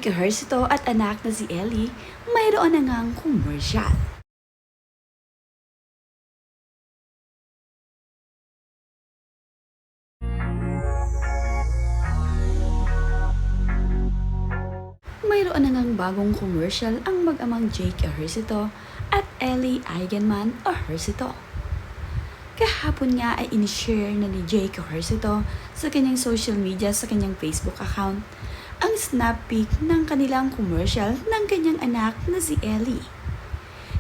Jake Ejercito at anak na si Ellie, mayroon na ngang komersyal. Mayroon na ngang bagong commercial ang mag-amang Jake Ejercito at Ellie Eigenman Ejercito. Kahapon nga ay in-share na ni Jake Ejercito sa kanyang social media sa kanyang Facebook account ang snap peek ng kanilang commercial ng kanyang anak na si Ellie.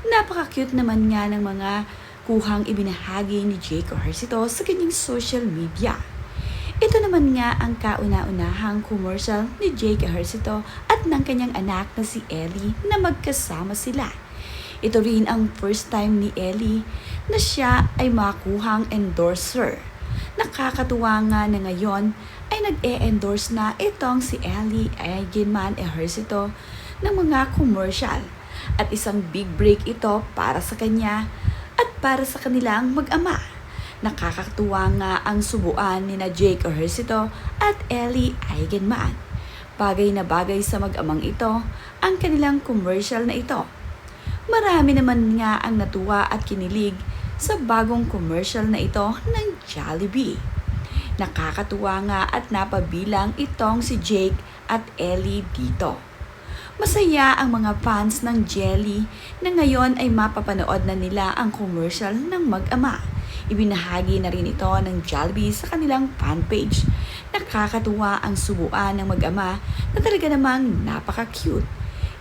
Napaka-cute naman nga ng mga kuhang ibinahagi ni Jake Ejercito sa kanyang social media. Ito naman nga ang kauna-unahang commercial ni Jake Ejercito at ng kanyang anak na si Ellie na magkasama sila. Ito rin ang first time ni Ellie na siya ay makuhang endorser. Nakakatuwa nga na ngayon ay nag-e-endorse na itong si Ellie Eigenman Ejercito ng mga commercial. At isang big break ito para sa kanya at para sa kanilang mag-ama. Nakakatuwa nga ang subuan ni na Jake Ejercito at Ellie Eigenman. Bagay na bagay sa mag-amang ito ang kanilang commercial na ito. Marami naman nga ang natuwa at kinilig sa bagong commercial na ito ng Jollibee. Nakakatuwa nga at napabilang itong si Jake at Ellie dito. Masaya ang mga fans ng Jelly na ngayon ay mapapanood na nila ang commercial ng mag-ama. Ibinahagi na rin ito ng Jollibee sa kanilang fanpage. Nakakatuwa ang subuan ng mag-ama na talaga namang napaka-cute.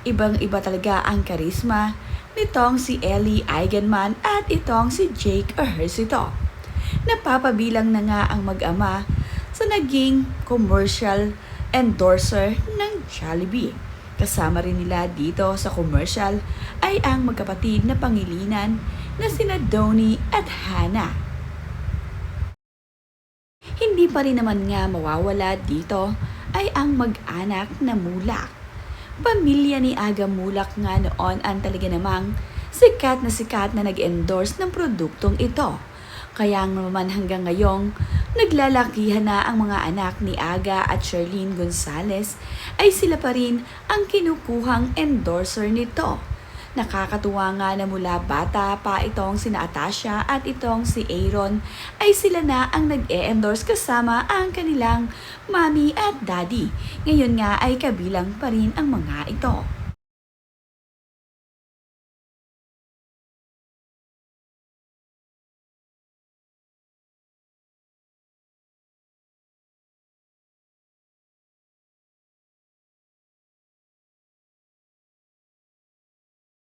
Ibang-iba talaga ang karisma nitong si Ellie Eigenman at itong si Jake Ejercito. Napapabilang na nga ang mag-ama sa naging commercial endorser ng Jollibee. Kasama rin nila dito sa commercial ay ang magkapatid na Pangilinan na sina Donnie at Hannah. Hindi pa rin naman nga mawawala dito ay ang mag-anak na Mulak. Pamilya ni Aga Mulak nga noon ang talaga namang sikat na nag-endorse ng produktong ito. Kaya naman hanggang ngayong naglalakihan na ang mga anak ni Aga at Sherlyn Gonzalez ay sila pa rin ang kinukuhang endorser nito. Nakakatuwa nga na mula bata pa itong sina Atasha at itong si Aaron ay sila na ang nag-e-endorse kasama ang kanilang mommy at daddy. Ngayon nga ay kabilang pa rin ang mga ito.